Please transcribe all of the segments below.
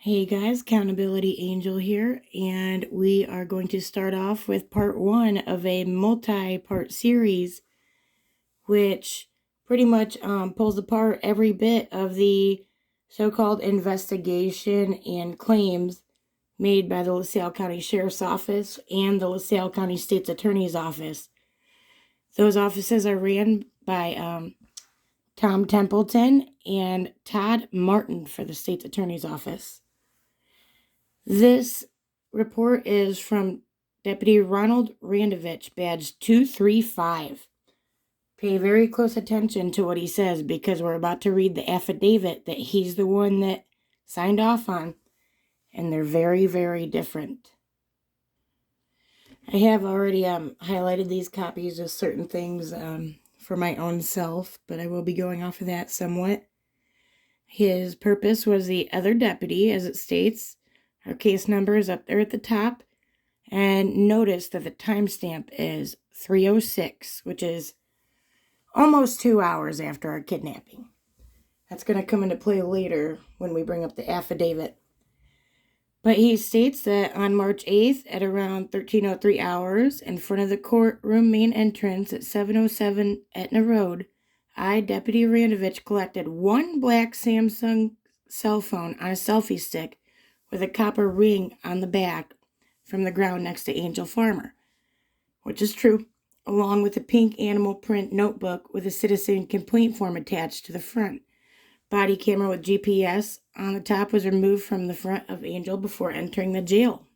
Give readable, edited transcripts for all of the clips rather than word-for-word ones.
Hey guys, Accountability Angel here, and we are going to start off with part one of a multi-part series, which pretty much pulls apart every bit of the so-called investigation and claims made by the LaSalle County Sheriff's Office and the LaSalle County State's Attorney's Office. Those offices are ran by Tom Templeton and Todd Martin for the State's Attorney's Office. This report is from Deputy Ronald Randovich, badge 235. Pay very close attention to what he says because we're about to read the affidavit that he's the one that signed off on, and they're very, very different. I have already highlighted these copies of certain things for my own self, but I will be going off of that somewhat. His purpose was the other deputy, as it states. Our case number is up there at the top. And notice that the timestamp is 3:06, which is almost 2 hours after our kidnapping. That's going to come into play later when we bring up the affidavit. But he states that on March 8th at around 13:03 hours in front of the courtroom main entrance at 707 Etna Road, I, Deputy Randovich, collected one black Samsung cell phone on a selfie stick with a copper ring on the back from the ground next to Angel Farmer, which is true, along with a pink animal print notebook with a citizen complaint form attached to the front. Body camera with GPS on the top was removed from the front of Angel before entering the jail.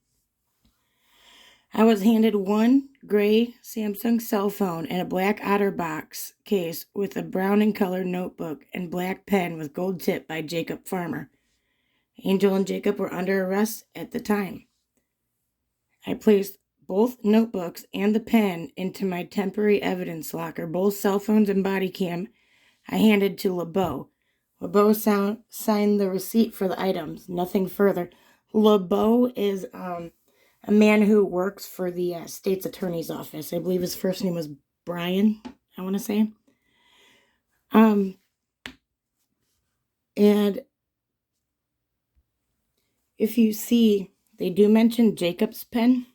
I was handed one gray Samsung cell phone and a black OtterBox case with a brown and colored notebook and black pen with gold tip by Jacob Farmer. Angel and Jacob were under arrest at the time. I placed both notebooks and the pen into my temporary evidence locker. Both cell phones and body cam I handed to LeBeau. LeBeau signed the receipt for the items. Nothing further. LeBeau is a man who works for the state's attorney's office. I believe his first name was Brian, I want to say. And if you see, they do mention Jacob's pen,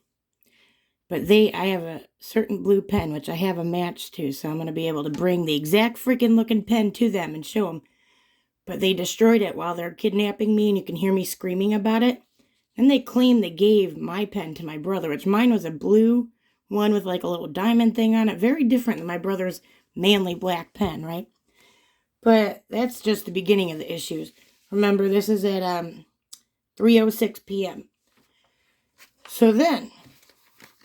but I have a certain blue pen, which I have a match to, so I'm going to be able to bring the exact freaking looking pen to them and show them. But they destroyed it while they're kidnapping me, and you can hear me screaming about it. And they claim they gave my pen to my brother, which mine was a blue one with like a little diamond thing on it. Very different than my brother's manly black pen, right? But that's just the beginning of the issues. Remember, this is at 3:06 p.m. So then,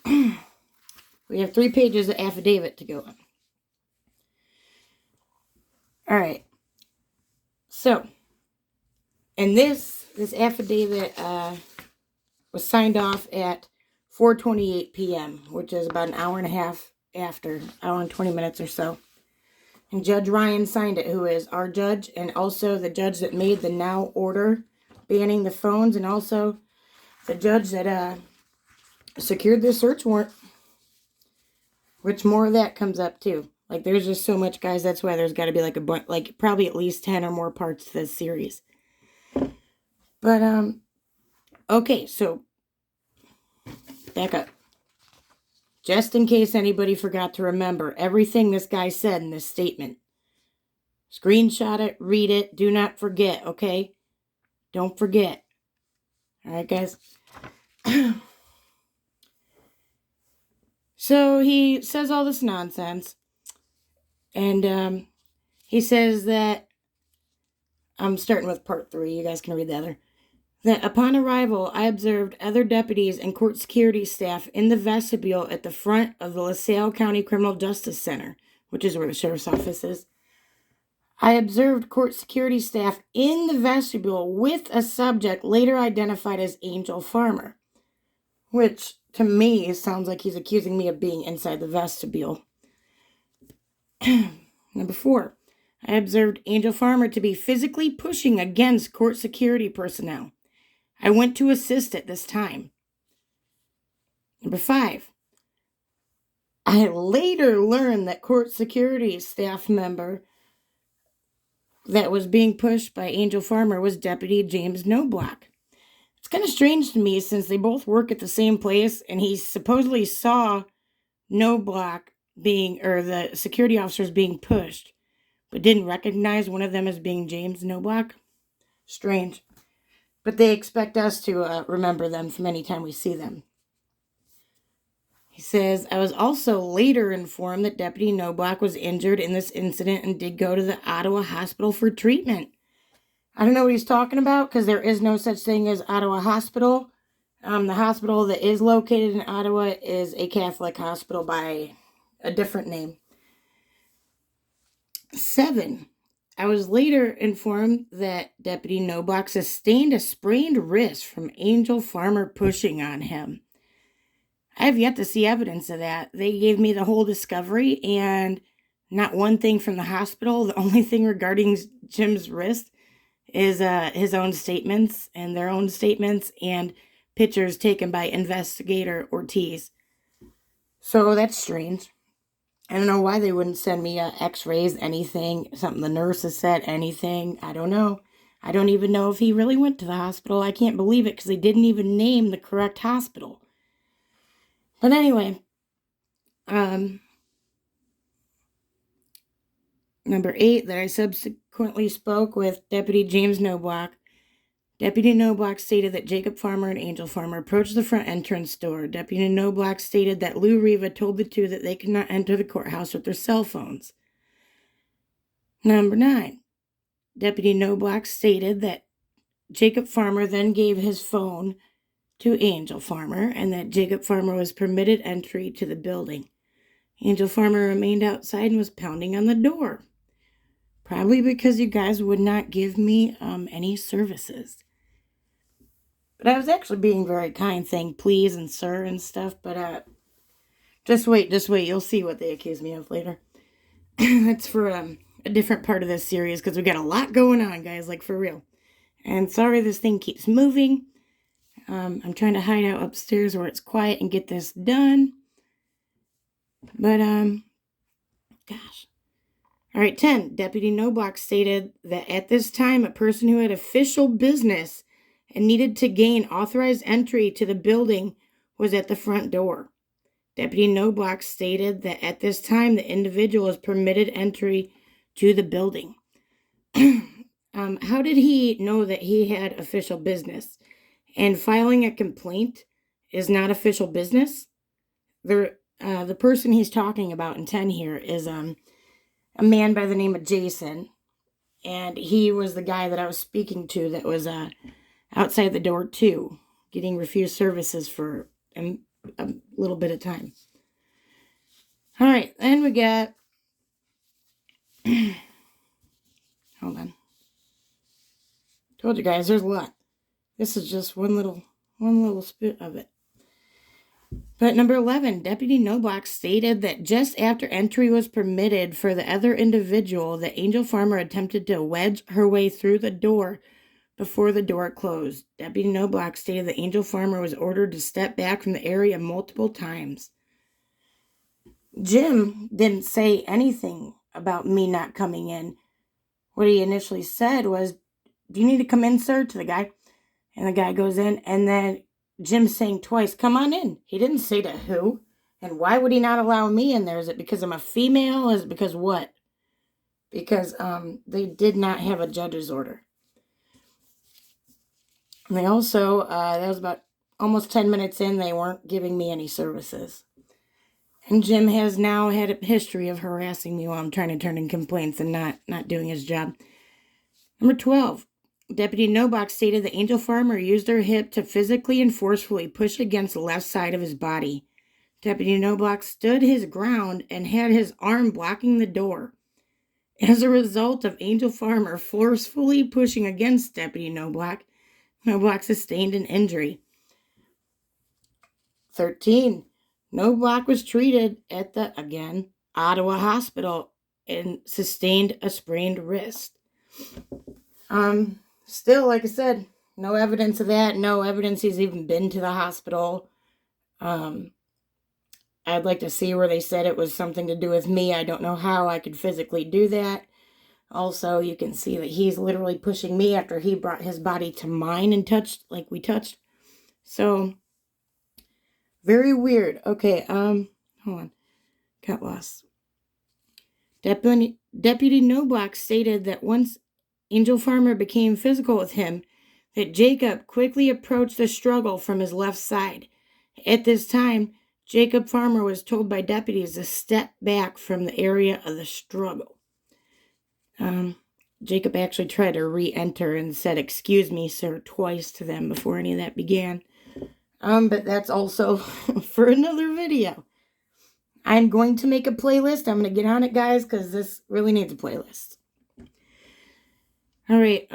we have 3 pages of affidavit to go on. All right. So, and this affidavit was signed off at 4:28 p.m., which is about an hour and a half after, hour and 20 minutes or so. And Judge Ryan signed it, who is our judge, and also the judge that made the now order banning the phones, and also the judge that secured the search warrant, which more of that comes up too. Like, there's just so much, guys. That's why there's got to be like probably at least 10 or more parts to this series. But okay, so back up. Just in case anybody forgot to remember everything this guy said in this statement. Screenshot it, read it, do not forget, okay? Don't forget. All right, guys. So he says all this nonsense. And he says that, I'm starting with part 3. You guys can read the other. That upon arrival, I observed other deputies and court security staff in the vestibule at the front of the LaSalle County Criminal Justice Center, which is where the sheriff's office is. I observed court security staff in the vestibule with a subject later identified as Angel Farmer, which to me sounds like he's accusing me of being inside the vestibule. Number 4, I observed Angel Farmer to be physically pushing against court security personnel. I went to assist at this time. Number 5, I later learned that court security staff member that was being pushed by Angel Farmer was Deputy James Noblock. It's kind of strange to me since they both work at the same place and he supposedly saw Knobloch or the security officers being pushed, but didn't recognize one of them as being James Knobloch. Strange. But they expect us to remember them from any time we see them. He says, I was also later informed that Deputy Knobloch was injured in this incident and did go to the Ottawa hospital for treatment. I don't know what he's talking about because there is no such thing as Ottawa Hospital. The hospital that is located in Ottawa is a Catholic hospital by a different name. 7. I was later informed that Deputy Knobloch sustained a sprained wrist from Angel Farmer pushing on him. I have yet to see evidence of that. They gave me the whole discovery and not one thing from the hospital. The only thing regarding Jim's wrist is his own statements and their own statements and pictures taken by investigator Ortiz. So that's strange. I don't know why they wouldn't send me x-rays, anything, something the nurse has said, anything. I don't know. I don't even know if he really went to the hospital. I can't believe it because they didn't even name the correct hospital. But anyway, number 8, that I subsequently spoke with Deputy James Knobloch. Deputy Knobloch stated that Jacob Farmer and Angel Farmer approached the front entrance door. Deputy Knobloch stated that Lou Riva told the two that they could not enter the courthouse with their cell phones. Number 9, Deputy Knobloch stated that Jacob Farmer then gave his phone to Angel Farmer and that Jacob Farmer was permitted entry to the building. Angel Farmer remained outside and was pounding on the door. Probably because you guys would not give me any services. But I was actually being very kind, saying please and sir and stuff. But just wait. You'll see what they accuse me of later. That's for a different part of this series because we got a lot going on, guys, like for real. And sorry this thing keeps moving. I'm trying to hide out upstairs where it's quiet and get this done. But, gosh. All right, 10. Deputy Knobloch stated that at this time, a person who had official business and needed to gain authorized entry to the building was at the front door. Deputy Knobloch stated that at this time, the individual is permitted entry to the building. How did he know that he had official business? And filing a complaint is not official business? The person he's talking about in 10 here is a man by the name of Jason. And he was the guy that I was speaking to that was outside the door too, getting refused services for a little bit of time. All right, then we got... Hold on. Told you guys, there's a lot. This is just one little spit of it. But number 11, Deputy Knobloch stated that just after entry was permitted for the other individual, that Angel Farmer attempted to wedge her way through the door before the door closed. Deputy Knobloch stated that Angel Farmer was ordered to step back from the area multiple times. Jim didn't say anything about me not coming in. What he initially said was, "Do you need to come in, sir?" to the guy. And the guy goes in, and then Jim's saying twice, "Come on in." He didn't say to who. And why would he not allow me in there? Is it because I'm a female? Is it because what? Because they did not have a judge's order. And they also, that was about almost 10 minutes in, they weren't giving me any services. And Jim has now had a history of harassing me while I'm trying to turn in complaints and not doing his job. Number 12. Deputy Knobloch stated that Angel Farmer used her hip to physically and forcefully push against the left side of his body. Deputy Knobloch stood his ground and had his arm blocking the door. As a result of Angel Farmer forcefully pushing against Deputy Knobloch, Knobloch sustained an injury. 13. Knobloch was treated at the, again, Ottawa Hospital and sustained a sprained wrist. Still, like I said, no evidence of that. No evidence he's even been to the hospital. I'd like to see where they said it was something to do with me. I don't know how I could physically do that. Also, you can see that he's literally pushing me after he brought his body to mine and touched, like we touched. So, very weird. Okay, hold on. Got lost. Deputy Noblock stated that once Angel Farmer became physical with him, that Jacob quickly approached the struggle from his left side. At this time, Jacob Farmer was told by deputies to step back from the area of the struggle. Jacob actually tried to re-enter and said, "Excuse me, sir," twice to them before any of that began. But that's also for another video. I'm going to make a playlist. I'm going to get on it, guys, because this really needs a playlist. All right,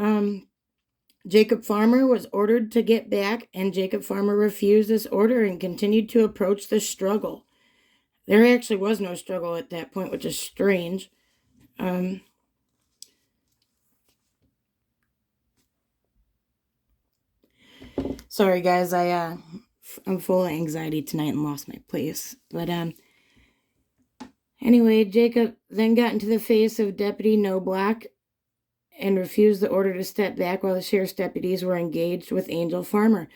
Jacob Farmer was ordered to get back, and Jacob Farmer refused this order and continued to approach the struggle. There actually was no struggle at that point, which is strange. Sorry, guys, I'm full of anxiety tonight and lost my place. But, anyway, Jacob then got into the face of Deputy Noblock and refused the order to step back while the sheriff's deputies were engaged with Angel Farmer.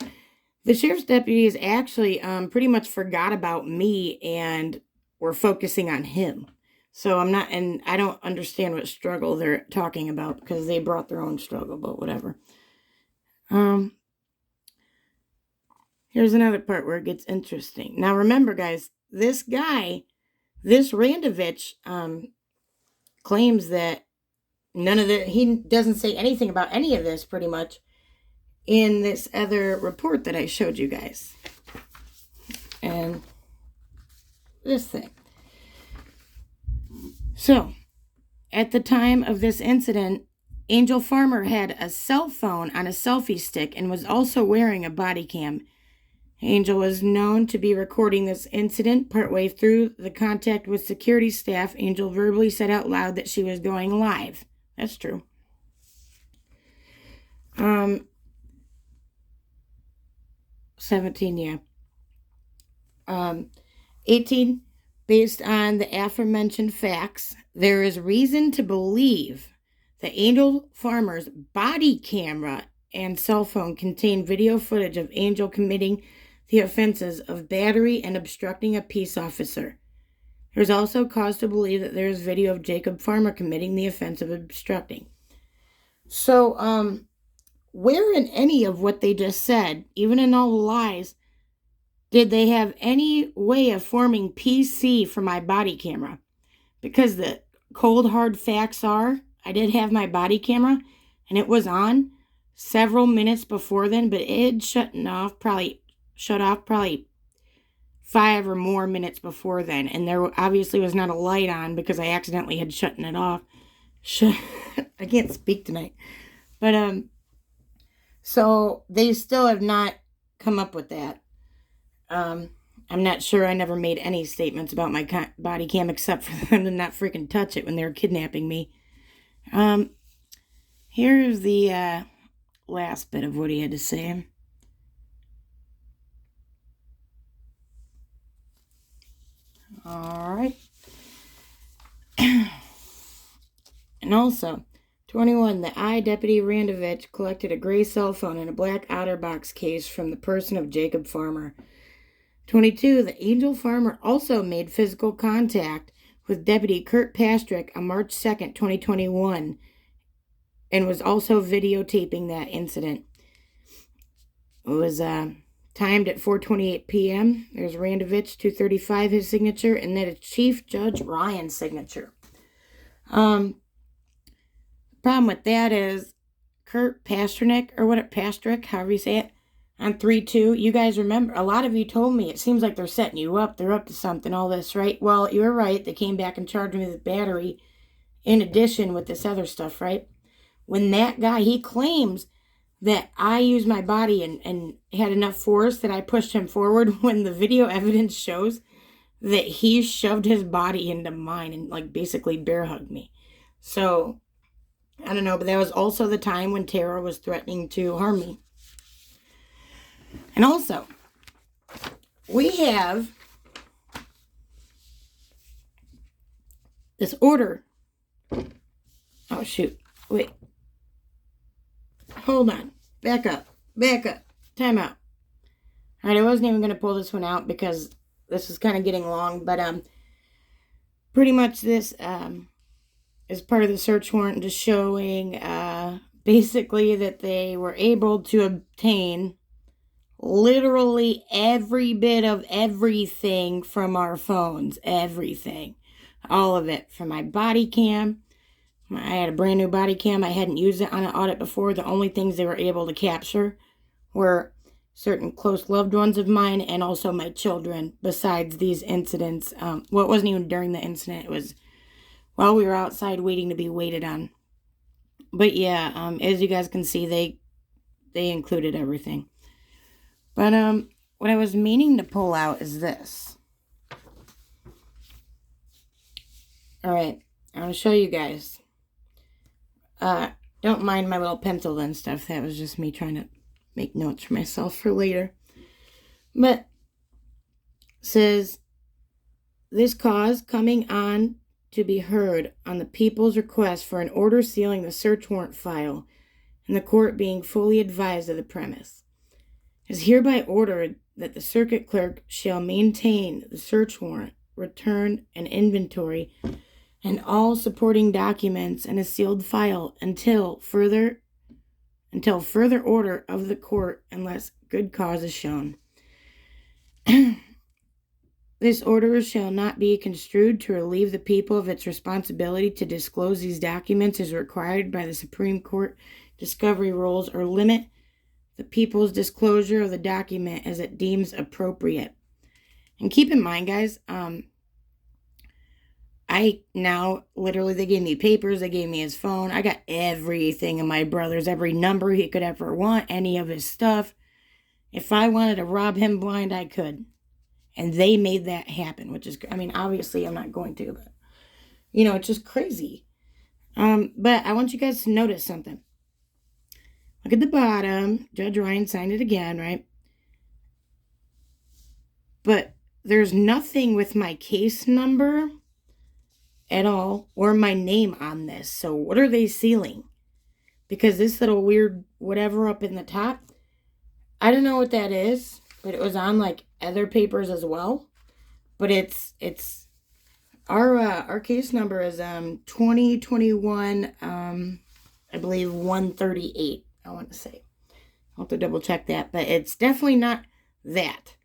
The sheriff's deputies actually pretty much forgot about me and were focusing on him. So I don't understand what struggle they're talking about because they brought their own struggle, but whatever. Here's another part where it gets interesting. Now remember, guys, this Randovich, claims that he doesn't say anything about any of this pretty much in this other report that I showed you guys. And this thing. So, at the time of this incident, Angel Farmer had a cell phone on a selfie stick and was also wearing a body cam. Angel was known to be recording this incident. Partway through the contact with security staff, Angel verbally said out loud that she was going live. That's true. 17, yeah. 18, based on the aforementioned facts, there is reason to believe that Angel Farmer's body camera and cell phone contain video footage of Angel committing the offenses of battery and obstructing a peace officer. There's also cause to believe that there is video of Jacob Farmer committing the offense of obstructing. So, where in any of what they just said, even in all the lies, did they have any way of forming PC for my body camera? Because the cold hard facts are, I did have my body camera, and it was on several minutes before then, but it had shut off probably 5 or more minutes before then, and there obviously was not a light on because I accidentally had shut it off. I can't speak tonight. But, so they still have not come up with that. I'm not sure. I never made any statements about my body cam except for them to not freaking touch it when they were kidnapping me. Here's the last bit of what he had to say. All right. And also, 21, the Deputy Randovich collected a gray cell phone and a black OtterBox case from the person of Jacob Farmer. 22, the Angel Farmer also made physical contact with Deputy Kurt Pastrick on March 2nd, 2021, and was also videotaping that incident. It was timed at 4:28 p.m. There's Randovich, 2:35, his signature, and then it's Chief Judge Ryan's signature. The problem with that is Kurt Pastrick, however you say it, on 3-2, you guys remember, a lot of you told me, it seems like they're setting you up, they're up to something, all this, right? Well, you were right, they came back and charged me with battery in addition with this other stuff, right? When that guy, he claims that I used my body and had enough force that I pushed him forward, when the video evidence shows that he shoved his body into mine and like basically bear hugged me. So, I don't know, but that was also the time when Tara was threatening to harm me. And also, we have this order Oh, shoot. Wait. Hold on. Back up. Time out. All right, I wasn't even going to pull this one out because this is kind of getting long, but pretty much this is part of the search warrant, just showing basically that they were able to obtain literally every bit of everything from our phones. Everything. All of it. From my body cam. I had a brand new body cam. I hadn't used it on an audit before. The only things they were able to capture were certain close loved ones of mine and also my children besides these incidents. Well, it wasn't even during the incident. It was while we were outside waiting to be waited on. But yeah, as you guys can see, they included everything. But what I was meaning to pull out is this. All right, I'm going to show you guys. Don't mind my little pencil and stuff. That was just me trying to make notes for myself for later. But it says, this cause coming on to be heard on the people's request for an order sealing the search warrant file and the court being fully advised of the premise. It is hereby ordered that the circuit clerk shall maintain the search warrant, return, and inventory and all supporting documents in a sealed file until further order of the court unless good cause is shown. This order shall not be construed to relieve the people of its responsibility to disclose these documents as required by the Supreme Court discovery rules or limit the people's disclosure of the document as it deems appropriate. And keep in mind, guys, they gave me papers, they gave me his phone. I got everything of my brother's, every number he could ever want, any of his stuff. If I wanted to rob him blind, I could. And they made that happen, which is, obviously I'm not going to, but, it's just crazy. But I want you guys to notice something. Look at the bottom. Judge Ryan signed it again, right? But there's nothing with my case number at all or my name on this. So what are they sealing? Because this little weird whatever up in the top, I don't know what that is, but it was on like other papers as well. But it's our case number is 2021 I believe 138. I want to say. I'll have to double check that, but it's definitely not that.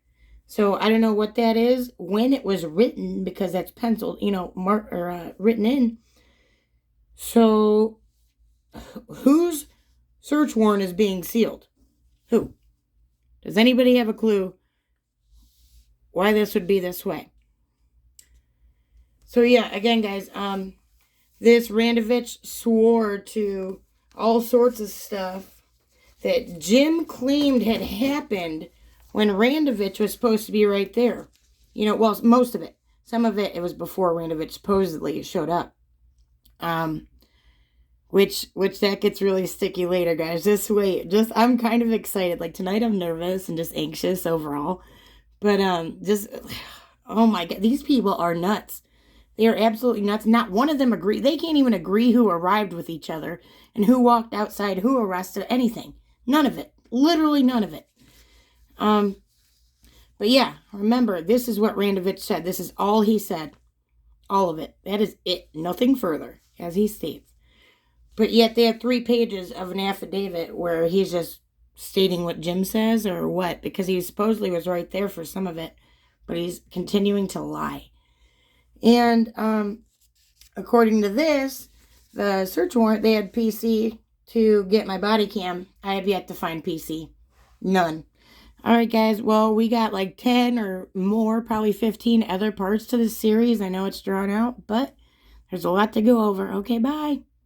So I don't know what that is, when it was written, because that's penciled, written in. So whose search warrant is being sealed? Who? Does anybody have a clue why this would be this way? So yeah, again, guys, this Randovich swore to all sorts of stuff that Jim claimed had happened when Randovich was supposed to be right there. Well, most of it. Some of it was before Randovich supposedly showed up. Which that gets really sticky later, guys. I'm kind of excited. Like tonight I'm nervous and just anxious overall. But oh my God, these people are nuts. They are absolutely nuts. Not one of them agree. They can't even agree who arrived with each other and who walked outside, who arrested, anything. None of it. Literally none of it. But yeah, remember, this is what Randovich said. This is all he said. All of it. That is it. Nothing further, as he states. But yet they have 3 pages of an affidavit where he's just stating what Jim says or what, because he supposedly was right there for some of it, but he's continuing to lie. And according to this, the search warrant, they had PC to get my body cam. I have yet to find PC. None. All right, guys. Well, we got like 10 or more, probably 15 other parts to this series. I know it's drawn out, but there's a lot to go over. Okay, bye.